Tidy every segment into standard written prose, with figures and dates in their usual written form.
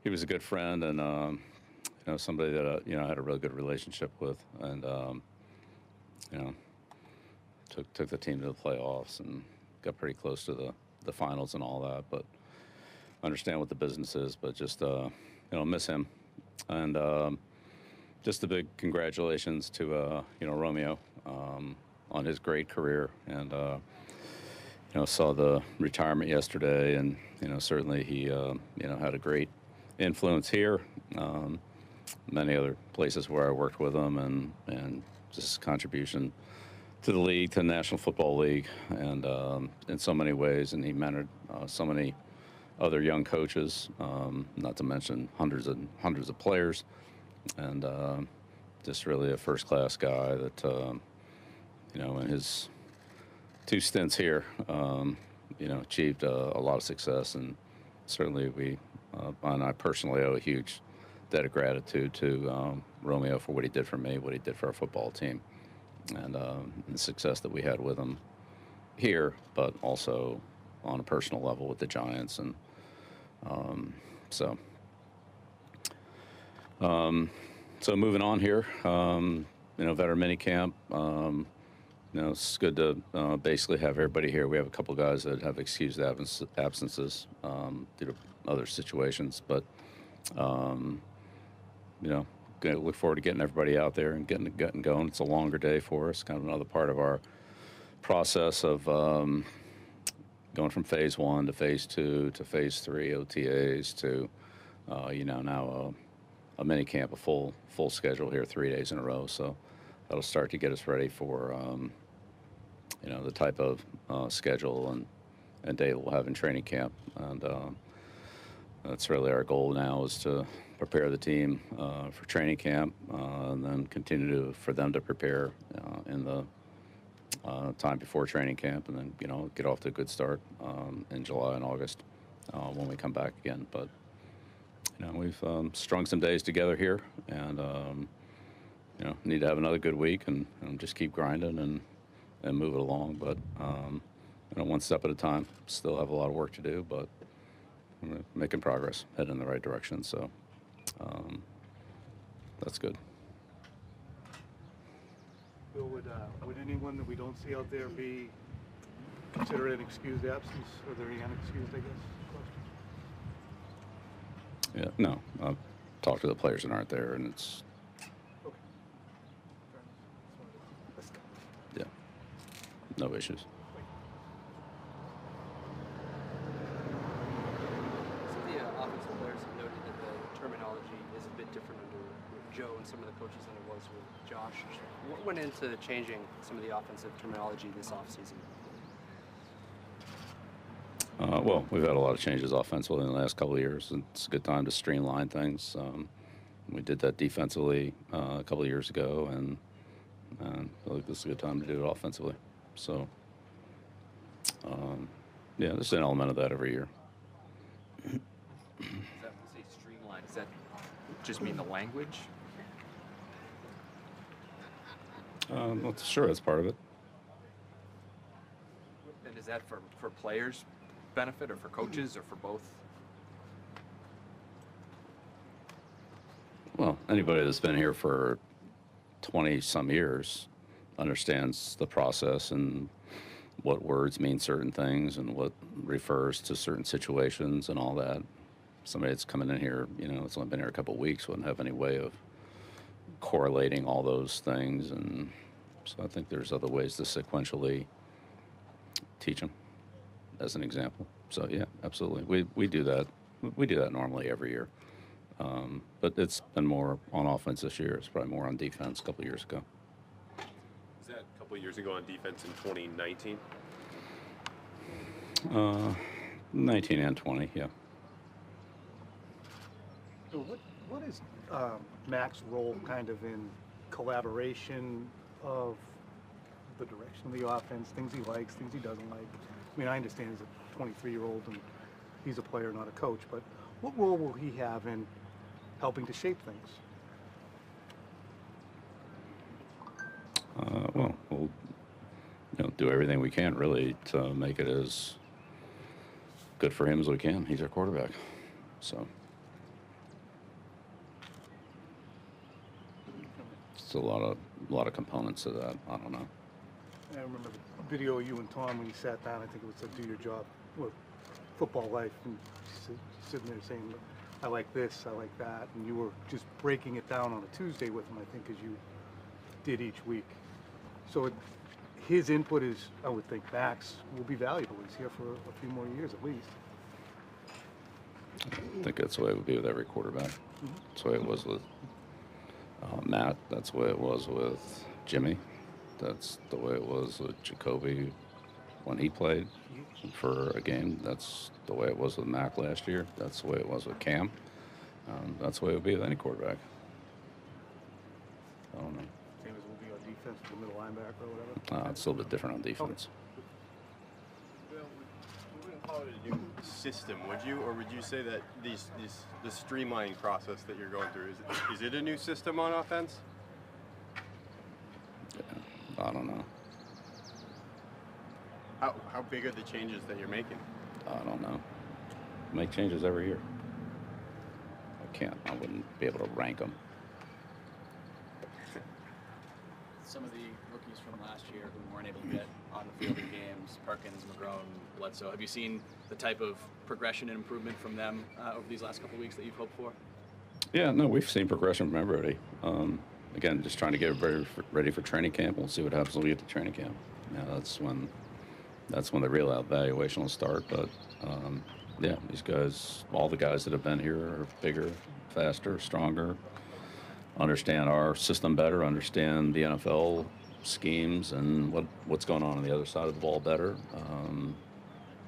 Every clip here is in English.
he was a good friend and somebody that I had a really good relationship with, and you know took the team to the playoffs and got pretty close to the finals and all that. But understand what the business is, but just miss him, and just a big congratulations to Romeo on his great career, and saw the retirement yesterday, and certainly he had a great influence here, many other places where I worked with him, and just his contribution to the league, to the National Football League, and in so many ways, and he mentored so many other young coaches, not to mention hundreds and hundreds of players, and just really a first-class guy that, in his two stints here, achieved a lot of success, and certainly and I personally owe a huge debt of gratitude to Romeo for what he did for me, what he did for our football team, and the success that we had with him here, but also on a personal level with the Giants, and so moving on here, veteran minicamp. It's good to basically have everybody here. We have a couple guys that have excused absences due to other situations, but gonna look forward to getting everybody out there and getting going. It's a longer day for us, kind of another part of our process of going from phase 1 to phase 2 to phase 3 OTAs to now a mini camp, a full schedule here, 3 days in a row. So that'll start to get us ready for the type of schedule and day that we'll have in training camp, and that's really our goal now, is to prepare the team for training camp, and then continue for them to prepare in the time before training camp, and then get off to a good start in July and August when we come back again. But we've strung some days together here, and need to have another good week and just keep grinding and move it along. But one step at a time. Still have a lot of work to do, but we're making progress, heading in the right direction. So that's good. Bill, would anyone that we don't see out there be considered an excused absence? Are there any unexcused, I guess, questions? Yeah, no. I've talked to the players that aren't there, and it's Okay. yeah, no issues. Some of the offensive players have noted that the terminology is a bit different under Joe and some of the coaches than it was with Josh. What went into changing some of the offensive terminology this offseason? Well, we've had a lot of changes offensively in the last couple of years, and it's a good time to streamline things. We did that defensively a couple of years ago, and I feel like this is a good time to do it offensively. So, yeah, there's an element of that every year. Is that, when you say streamlined, does that just mean the language? Well, sure, that's part of it. And is that for players' benefit, or for coaches, or for both? Well, anybody that's been here for 20-some years understands the process and what words mean certain things and what refers to certain situations and all that. Somebody that's coming in here, it's only been here a couple of weeks, wouldn't have any way of correlating all those things. And so I think there's other ways to sequentially teach them, as an example. So yeah, absolutely. We do that. We do that normally every year. But it's been more on offense this year. It's probably more on defense a couple of years ago. Was that a couple of years ago on defense in 2019? 19 and 20, yeah. So what is Mac's role kind of in collaboration of the direction of the offense, things he likes, things he doesn't like? I mean, I understand he's a 23-year-old and he's a player, not a coach, but what role will he have in helping to shape things? Well, we'll do everything we can, really, to make it as good for him as we can. He's our quarterback. So It's a lot of components to that. I don't know. I remember the video of you and Tom when you sat down. I think it was to do your job with football life, and sitting there saying, "I like this, I like that," and you were just breaking it down on a Tuesday with him, I think, as you did each week. So his input is, I would think, Max will be valuable. He's here for a few more years at least. I think that's the way it would be with every quarterback. That's the way it was with Matt. That's the way it was with Jimmy. That's the way it was with Jacoby when he played for a game. That's the way it was with Mac last year. That's the way it was with Cam. That's the way it would be with any quarterback. I don't know. Same as will be on defense, the middle linebacker or whatever. It's a little bit different on defense. Bill, we wouldn't call it a new system, would you? Or would you say that the streamlining process that you're going through, is it a new system on offense? I don't know. How big are the changes that you're making? I don't know. Make changes every year. I wouldn't be able to rank them. Some of the rookies from last year who weren't able to get on the field in games, Perkins, McGrone, Bledsoe, have you seen the type of progression and improvement from them over these last couple of weeks that you've hoped for? Yeah, no, we've seen progression from everybody. Again, just trying to get everybody ready for training camp. We'll see what happens when we get to training camp. That's when the real evaluation will start. But yeah, these guys, all the guys that have been here are bigger, faster, stronger, understand our system better, understand the NFL schemes and what's going on the other side of the ball better.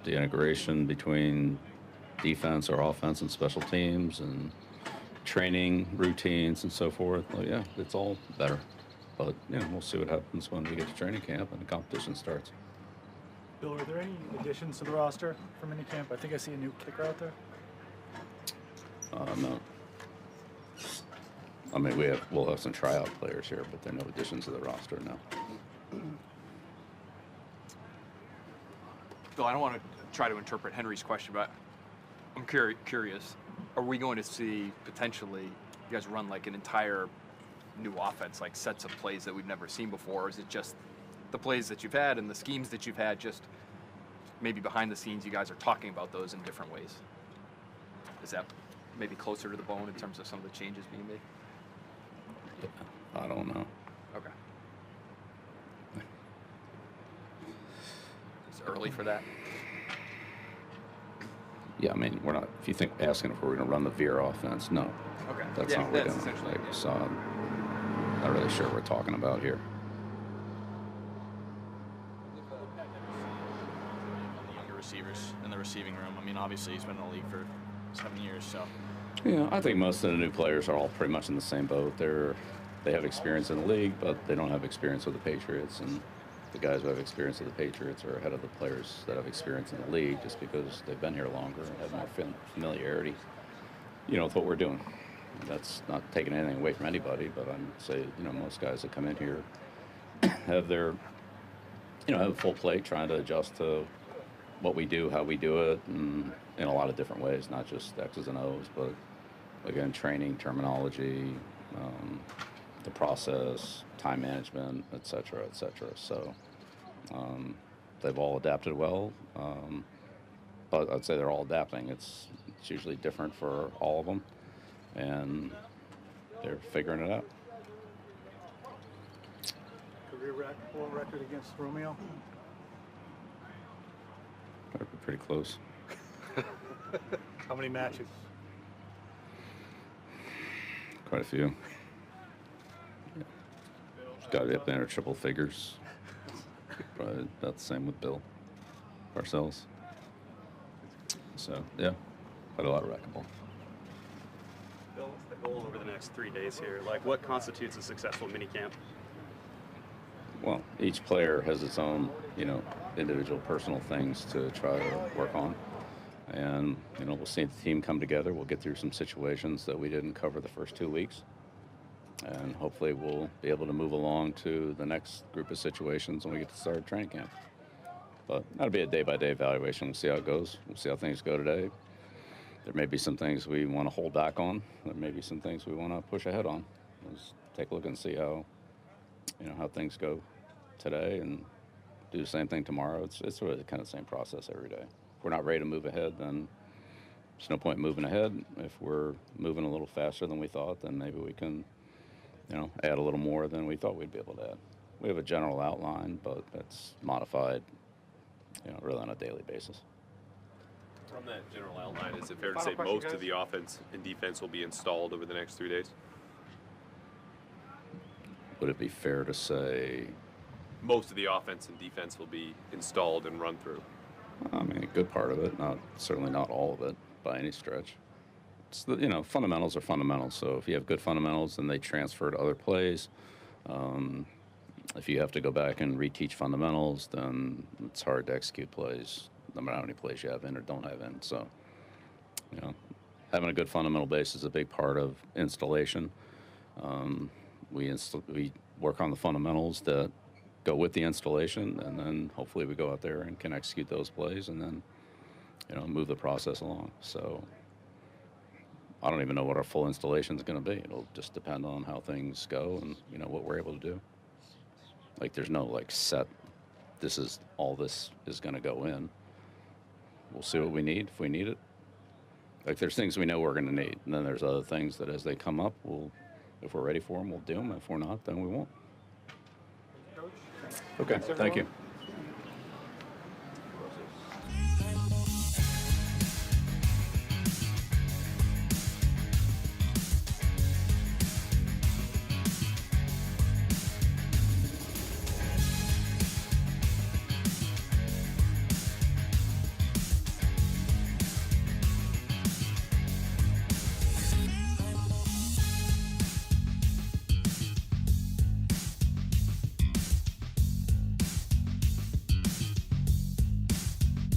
The integration between defense or offense and special teams and training routines and so forth. Well, yeah, it's all better. But we'll see what happens when we get to training camp and the competition starts. Bill, are there any additions to the roster for minicamp? I think I see a new kicker out there. No. I mean, we'll have some tryout players here, but there are no additions to the roster now. Bill, I don't want to try to interpret Henry's question, but I'm curious. Are we going to see potentially you guys run like an entire new offense, like sets of plays that we've never seen before? Or is it just the plays that you've had and the schemes that you've had, just maybe behind the scenes you guys are talking about those in different ways? Is that maybe closer to the bone in terms of some of the changes being made? I don't know. Okay. It's early for that. Yeah, I mean, we're not. If you think asking if we're going to run the veer offense, no. Okay. That's yeah, not what we're that's doing. essentially it, yeah. So I'm not really sure what we're talking about here. On the younger receivers in the receiving room. I mean, obviously he's been in the league for 7 years, so. Yeah, I think most of the new players are all pretty much in the same boat. They have experience in the league, but they don't have experience with the Patriots. And the guys who have experience with the Patriots are ahead of the players that have experience in the league just because they've been here longer and have more familiarity, with what we're doing. That's not taking anything away from anybody, but I'm say, most guys that come in here have their, have a full plate trying to adjust to what we do, how we do it, and in a lot of different ways, not just X's and O's, but again, training, terminology, the process, time management, et cetera, et cetera. So they've all adapted well, but I'd say they're all adapting. It's usually different for all of them, and they're figuring it out. Career ball record against Romeo? Pretty close. How many matches? Quite a few. Got to be up there in triple figures. Probably about the same with Bill. Ourselves. So, yeah, quite a lot of racquetball. Bill, what's the goal over the next 3 days here? Like, what constitutes a successful minicamp? Well, each player has its own, individual personal things to try to work on. And, we'll see the team come together. We'll get through some situations that we didn't cover the first 2 weeks. And hopefully we'll be able to move along to the next group of situations when we get to start training camp. But that'll be a day-by-day evaluation. We'll see how it goes. We'll see how things go today. There may be some things we want to hold back on. There may be some things we want to push ahead on. Let's take a look and see how how things go today and do the same thing tomorrow. It's really kind of the same process every day. If we're not ready to move ahead, then there's no point moving ahead. If we're moving a little faster than we thought, then maybe we can, add a little more than we thought we'd be able to add. We have a general outline, but that's modified, really on a daily basis. From that general outline, is it fair to Final say question, most guys. of the offense and defense will be installed over the next 3 days? Would it be fair to say, Most of the offense and defense will be installed and run through. I mean, a good part of it, certainly not all of it by any stretch. It's fundamentals are fundamentals. So if you have good fundamentals, then they transfer to other plays. If you have to go back and reteach fundamentals, then it's hard to execute plays, no matter how many plays you have in or don't have in. So, having a good fundamental base is a big part of installation. We work on the fundamentals that go with the installation, and then hopefully we go out there and can execute those plays, and then move the process along. So I don't even know what our full installation is going to be. It'll just depend on how things go and what we're able to do. Like there's no set. This is going to go in. We'll see what we need if we need it. Like there's things we know we're going to need, and then there's other things that as they come up, if we're ready for them, we'll do them. If we're not, then we won't. Okay, thank you.